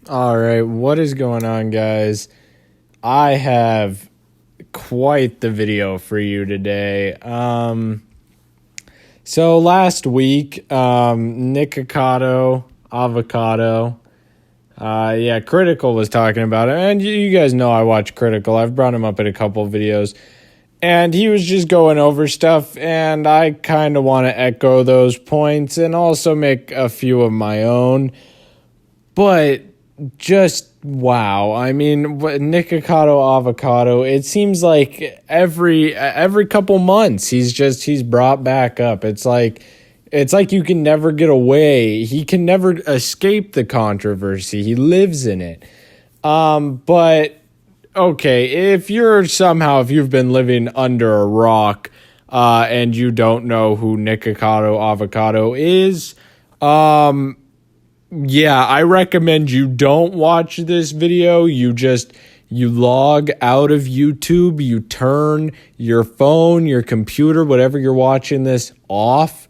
All right, what is going on, guys? I have quite the video for you today. So last week, Nikocado, avocado, Critical was talking about it, and you guys know I watch Critical. I've brought him up in a couple of videos, and he was just going over stuff, and I kind of want to echo those points and also make a few of my own, but just wow. I mean, Nikocado avocado, it seems like every couple months he's brought back up. It's like you can never get away. He can never escape the controversy. He lives in it. But okay, if you've been living under a rock and you don't know who Nikocado avocado is, yeah, I recommend you don't watch this video. You log out of YouTube, you turn your phone, your computer, whatever you're watching this off,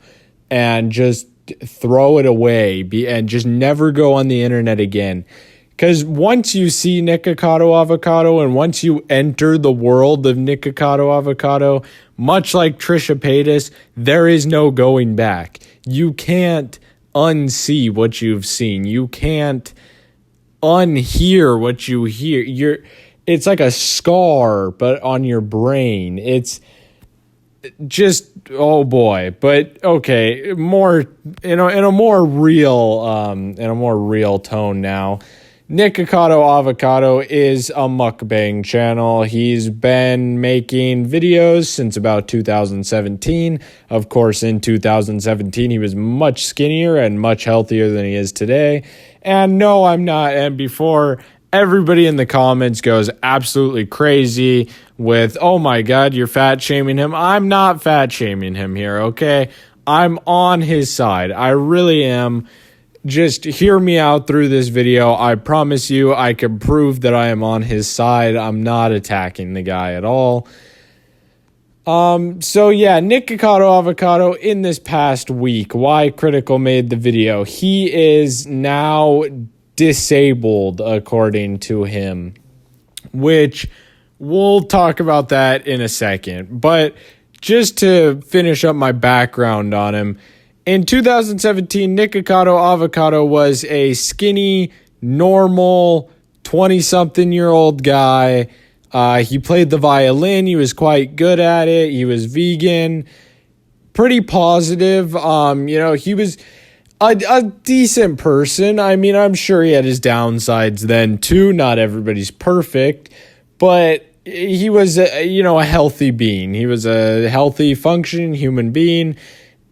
and just throw it away and just never go on the internet again. Because once you see Nikocado avocado and once you enter the world of Nikocado avocado, much like Trisha Paytas, there is no going back. You can't unsee what you've seen. You can't unhear what you hear. It's like a scar, but on your brain. It's just, oh boy. But okay, more in a more real tone now. Nikocado avocado is a mukbang channel. He's been making videos since about 2017. Of course, in 2017, he was much skinnier and much healthier than he is today. And no, I'm not. And before everybody in the comments goes absolutely crazy with, oh my God, you're fat shaming him. I'm not fat shaming him here, okay? I'm on his side. I really am. Just hear me out through this video. I promise you I can prove that I am on his side. I'm not attacking the guy at all. So yeah, Nikocado avocado in this past week, why Critical made the video. He is now disabled according to him, which we'll talk about that in a second. But just to finish up my background on him, in 2017, Nikocado avocado was a skinny, normal, 20-something-year-old guy. He played the violin. He was quite good at it. He was vegan, pretty positive. He was a decent person. I mean, I'm sure he had his downsides then too. Not everybody's perfect, but he was, a healthy being. He was a healthy, functioning human being.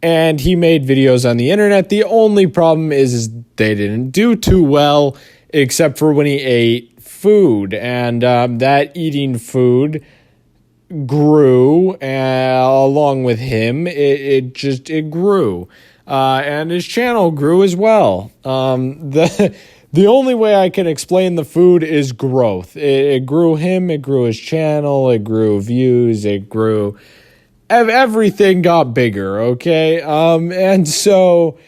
And he made videos on the internet. The only problem is they didn't do too well, except for when he ate food. And that eating food grew along with him. It grew. And his channel grew as well. The only way I can explain the food is growth. It grew him, it grew his channel, it grew views, it grew... everything got bigger, okay? And so,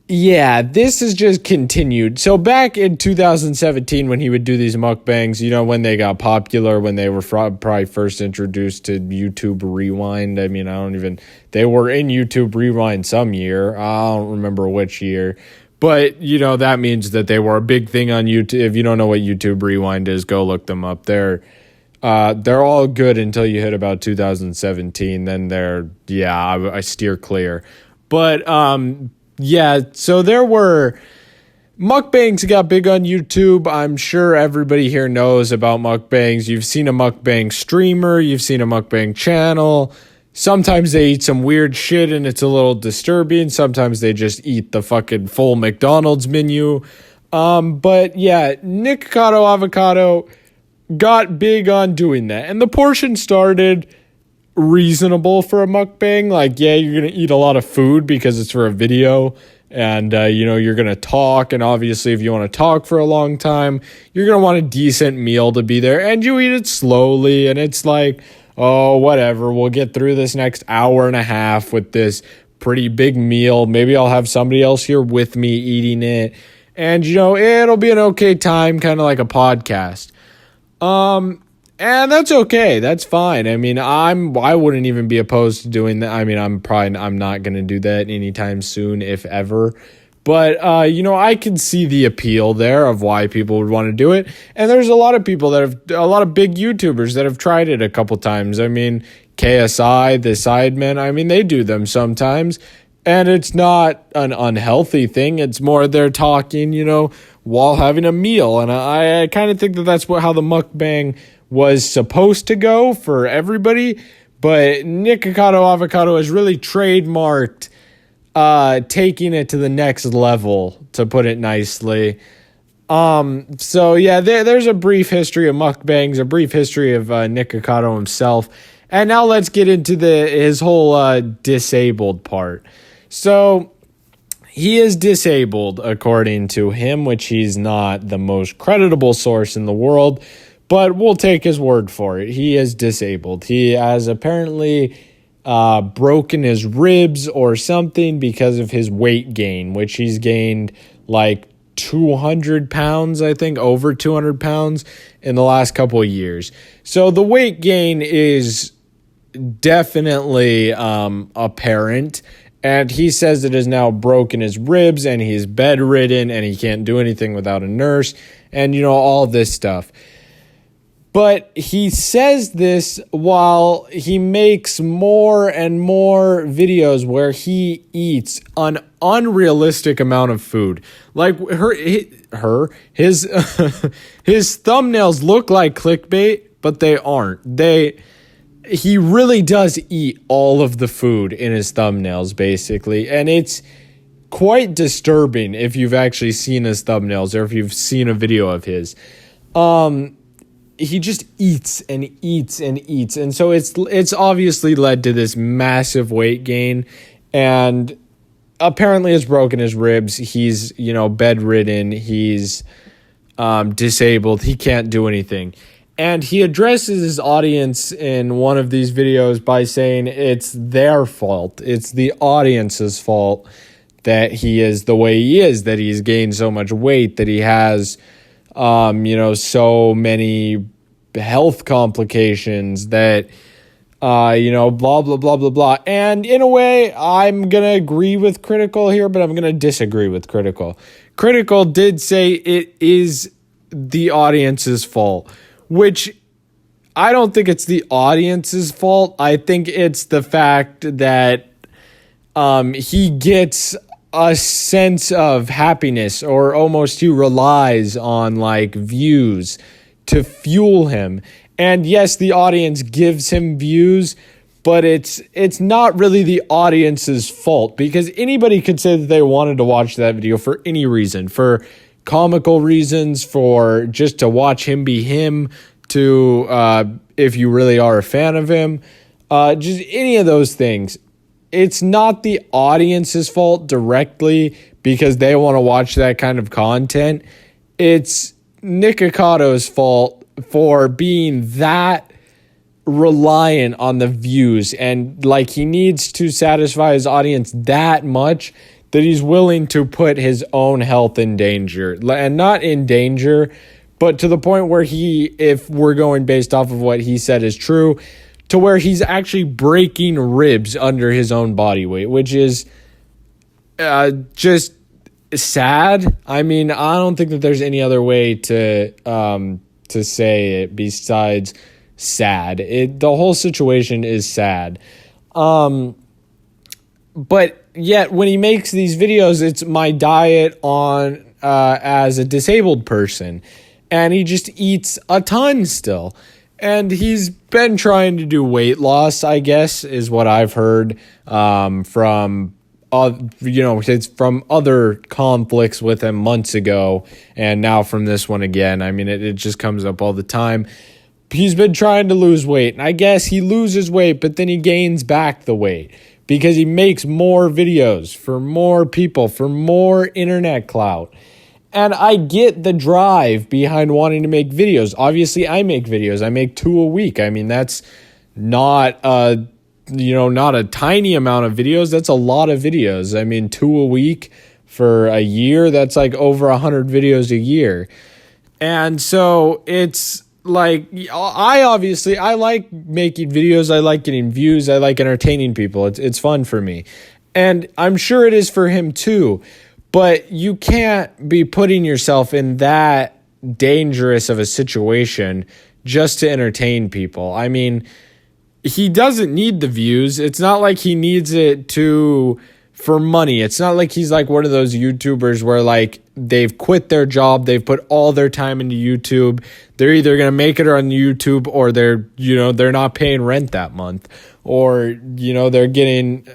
yeah, this has just continued. So back in 2017, when he would do these mukbangs, when they got popular, when they were probably first introduced to YouTube Rewind. I mean, they were in YouTube Rewind some year. I don't remember which year. But, that means that they were a big thing on YouTube. If you don't know what YouTube Rewind is, go look them up. They're all good until you hit about 2017. Then I steer clear. But, so there were mukbangs got big on YouTube. I'm sure everybody here knows about mukbangs. You've seen a mukbang streamer. You've seen a mukbang channel. Sometimes they eat some weird shit and it's a little disturbing. Sometimes they just eat the fucking full McDonald's menu. But yeah, Nikocado avocado got big on doing that. And the portion started reasonable for a mukbang. Like, yeah, you're going to eat a lot of food because it's for a video. And, you're going to talk. And obviously, if you want to talk for a long time, you're going to want a decent meal to be there. And you eat it slowly. And it's like, oh, whatever. We'll get through this next hour and a half with this pretty big meal. Maybe I'll have somebody else here with me eating it. And, it'll be an okay time, kind of like a podcast. And that's okay. That's fine. I mean, I wouldn't even be opposed to doing that. I mean, I'm not going to do that anytime soon, if ever. But, I can see the appeal there of why people would want to do it. And there's a lot of people a lot of big YouTubers that have tried it a couple times. I mean, KSI, the Sidemen, I mean, they do them sometimes. And it's not an unhealthy thing. It's more they're talking, while having a meal. And I kind of think that's how the mukbang was supposed to go for everybody. But Nikocado Avocado has really trademarked taking it to the next level, to put it nicely. So yeah, there's a brief history of mukbangs, a brief history of Nikocado himself. And now let's get into his whole disabled part. So he is disabled, according to him, which he's not the most creditable source in the world, but we'll take his word for it. He is disabled. He has apparently broken his ribs or something because of his weight gain, which he's gained like 200 pounds, I think, over 200 pounds in the last couple of years. So the weight gain is definitely apparent. And he says it has now broken his ribs and he's bedridden and he can't do anything without a nurse and, all this stuff. But he says this while he makes more and more videos where he eats an unrealistic amount of food. Like his thumbnails look like clickbait, but they aren't. He really does eat all of the food in his thumbnails, basically. And it's quite disturbing if you've actually seen his thumbnails or if you've seen a video of his. He just eats and eats and eats. And so it's obviously led to this massive weight gain. And apparently has broken his ribs. He's, bedridden. He's disabled. He can't do anything. And he addresses his audience in one of these videos by saying it's their fault. It's the audience's fault that he is the way he is, that he's gained so much weight, that he has, so many health complications, that, blah, blah, blah, blah, blah. And in a way, I'm going to agree with Critical here, but I'm going to disagree with Critical. Critical did say it is the audience's fault, which I don't think it's the audience's fault. I think it's the fact that he gets a sense of happiness, or almost he relies on like views to fuel him. And yes, the audience gives him views, but it's not really the audience's fault, because anybody could say that they wanted to watch that video for any reason, for comical reasons, for just to watch him be him, to if you really are a fan of him, just any of those things. It's not the audience's fault directly because they want to watch that kind of content. It's Nicocado's fault for being that reliant on the views, and like he needs to satisfy his audience that much that he's willing to put his own health in danger, and not in danger, but to the point where if we're going based off of what he said is true, to where he's actually breaking ribs under his own body weight, which is just sad. I mean, I don't think that there's any other way to say it besides sad. The whole situation is sad. But yet when he makes these videos, it's my diet on as a disabled person, and he just eats a ton still. And he's been trying to do weight loss, I guess, is what I've heard from it's from other conflicts with him months ago, and now from this one again. I mean, it just comes up all the time. He's been trying to lose weight, and I guess he loses weight, but then he gains back the weight because he makes more videos for more people, for more internet clout. And I get the drive behind wanting to make videos. Obviously, I make videos. I make 2 a week. I mean, that's not not a tiny amount of videos. That's a lot of videos. I mean, 2 a week for a year. That's like over 100 videos a year. And so it's like, I like making videos. I like getting views. I like entertaining people. It's fun for me. And I'm sure it is for him too. But you can't be putting yourself in that dangerous of a situation just to entertain people. I mean, he doesn't need the views. It's not like he needs it for money. It's not like he's like one of those YouTubers where like they've quit their job, they've put all their time into YouTube. They're either going to make it on YouTube or they're not paying rent that month, or they're getting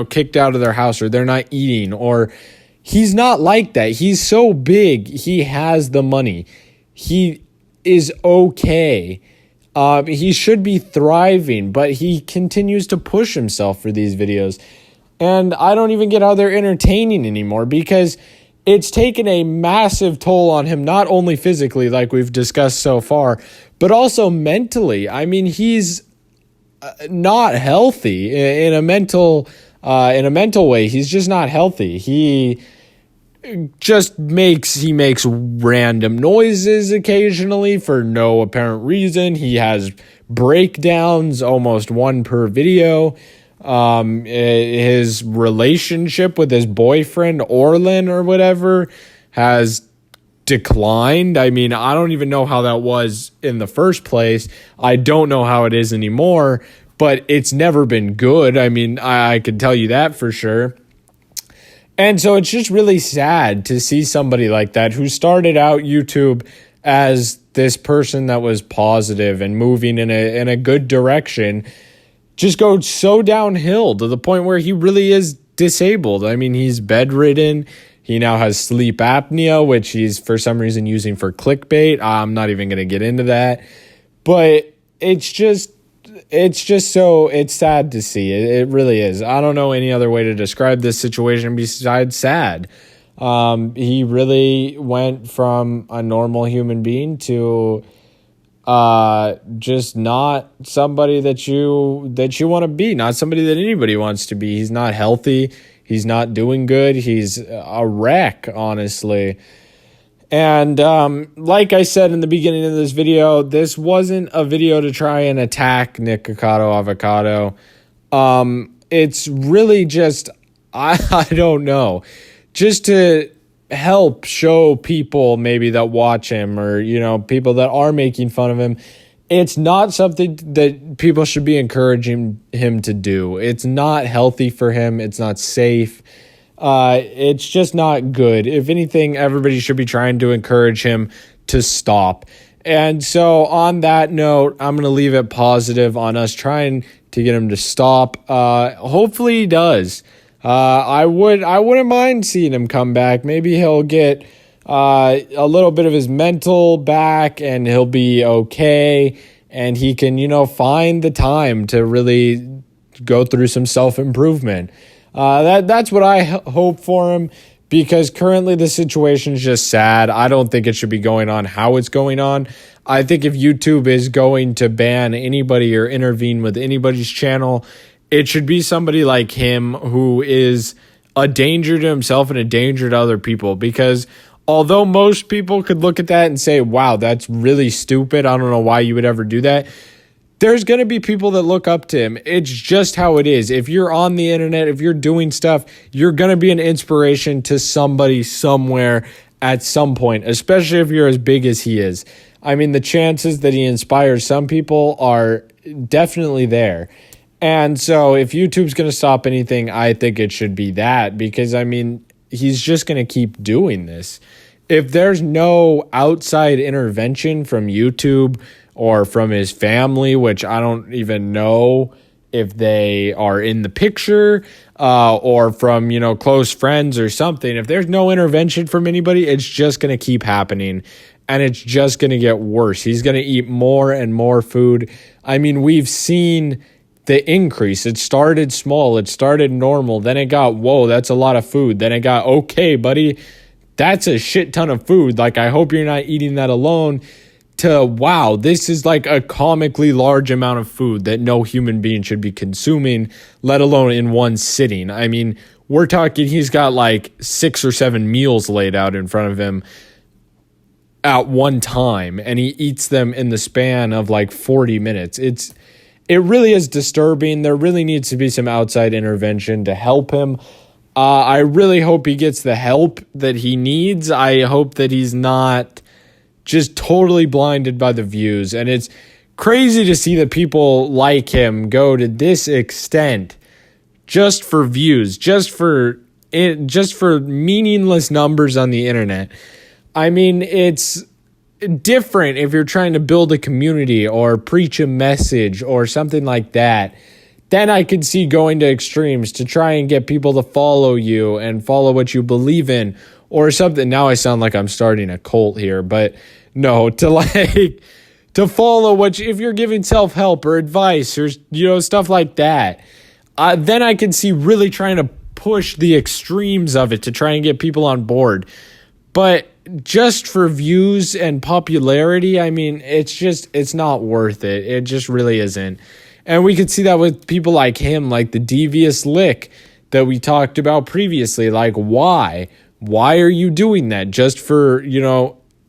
kicked out of their house, or they're not eating. Or he's not like that. He's so big. He has the money. He is okay. He should be thriving, but he continues to push himself for these videos. And I don't even get how they're entertaining anymore, because it's taken a massive toll on him, not only physically, like we've discussed so far, but also mentally. I mean, he's not healthy in a mental way. He's just not healthy. He makes random noises occasionally for no apparent reason. He has breakdowns, almost one per video. His relationship with his boyfriend, Orlin or whatever, has declined. I mean, I don't even know how that was in the first place. I don't know how it is anymore, but it's never been good. I mean, I can tell you that for sure. And so it's just really sad to see somebody like that, who started out YouTube as this person that was positive and moving in a good direction, just go so downhill to the point where he really is disabled. I mean, he's bedridden. He now has sleep apnea, which he's for some reason using for clickbait. I'm not even going to get into that. But it's sad to see. It really is. I don't know any other way to describe this situation besides sad. He really went from a normal human being to just not somebody that you want to be, not somebody that anybody wants to be. He's not healthy. He's not doing good. He's a wreck, honestly. And like I said in the beginning of this video, this wasn't a video to try and attack Nikocado Avocado. It's really just, I don't know, just to help show people maybe that watch him, or people that are making fun of him, it's not something that people should be encouraging him to do. It's not healthy for him. It's not safe. It's just not good. If anything, everybody should be trying to encourage him to stop. And so on that note, I'm going to leave it positive on us trying to get him to stop. Hopefully he does. I wouldn't mind seeing him come back. Maybe he'll get a little bit of his mental back, and he'll be okay, and he can, find the time to really go through some self-improvement. That's what I hope for him, because currently the situation is just sad. I don't think it should be going on how it's going on. I think if YouTube is going to ban anybody or intervene with anybody's channel, it should be somebody like him, who is a danger to himself and a danger to other people. Because although most people could look at that and say, wow, that's really stupid, I don't know why you would ever do that, there's going to be people that look up to him. It's just how it is. If you're on the internet, if you're doing stuff, you're going to be an inspiration to somebody somewhere at some point, especially if you're as big as he is. I mean, the chances that he inspires some people are definitely there. And so if YouTube's going to stop anything, I think it should be that, because, I mean, he's just going to keep doing this. If there's no outside intervention from YouTube or from his family, which I don't even know if they are in the picture, or from, close friends or something, if there's no intervention from anybody, it's just going to keep happening, and it's just going to get worse. He's going to eat more and more food. I mean, we've seen the increase. It started small. It started normal. Then it got, whoa, that's a lot of food. Then it got, okay, buddy, that's a shit ton of food. Like, I hope you're not eating that alone. To, wow, this is like a comically large amount of food that no human being should be consuming, let alone in one sitting. I mean, we're talking he's got like 6 or 7 meals laid out in front of him at one time, and he eats them in the span of like 40 minutes. It really is disturbing. There really needs to be some outside intervention to help him. I really hope he gets the help that he needs. I hope that he's not just totally blinded by the views. And it's crazy to see that people like him go to this extent just for views, just for meaningless numbers on the internet. I mean, it's different if you're trying to build a community or preach a message or something like that. Then I could see going to extremes to try and get people to follow you and follow what you believe in or something. Now I sound like I'm starting a cult here, but no, to follow if you're giving self-help or advice or, stuff like that. Then I can see really trying to push the extremes of it to try and get people on board. But just for views and popularity, I mean, it's not worth it. It just really isn't. And we could see that with people like him, like the devious lick that we talked about previously. Like, why? Why are you doing that? Just for,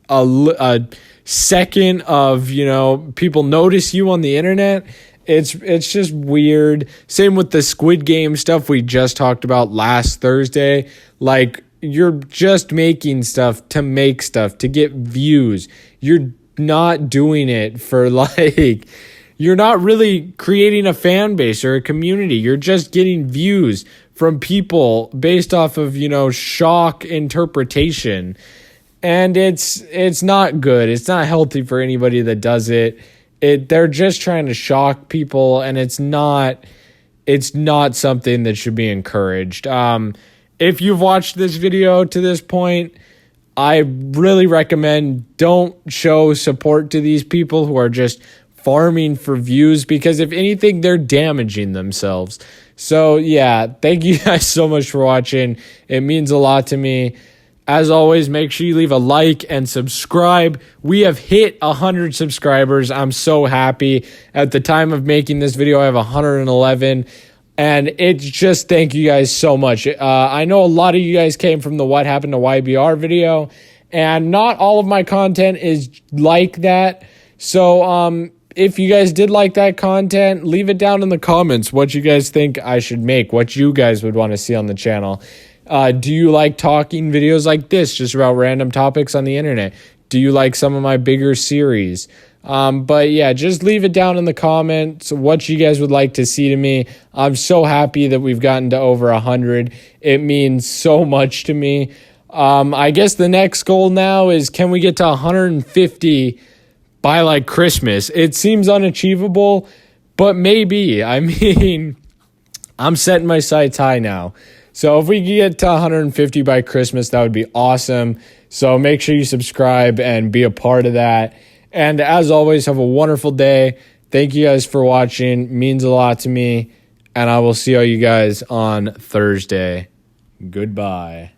a second of, people notice you on the internet? It's just weird. Same with the Squid Game stuff we just talked about last Thursday. Like, you're just making stuff to make stuff, to get views. You're not doing it for you're not really creating a fan base or a community. You're just getting views from people based off of, shock interpretation. And it's not good. It's not healthy for anybody that does it. They're just trying to shock people, and it's not something that should be encouraged. If you've watched this video to this point, I really recommend don't show support to these people who are just farming for views, because if anything, they're damaging themselves. So yeah, thank you guys so much for watching. It means a lot to me. As always, make sure you leave a like and subscribe. We have hit 100 subscribers. I'm so happy. At the time of making this video, I have 111. And it's just thank you guys so much. I know a lot of you guys came from the What Happened to YBR video, and not all of my content is like that. So if you guys did like that content, leave it down in the comments what you guys think I should make, what you guys would want to see on the channel. Do you like talking videos like this, just about random topics on the internet? Do you like some of my bigger series? But yeah, just leave it down in the comments what you guys would like to see to me. I'm so happy that we've gotten to over 100. It means so much to me. I guess the next goal now is, can we get to 150 by like Christmas? It seems unachievable, but maybe. I mean, I'm setting my sights high now. So if we can get to 150 by Christmas, that would be awesome. So make sure you subscribe and be a part of that. And as always, have a wonderful day. Thank you guys for watching. It means a lot to me. And I will see all you guys on Thursday. Goodbye.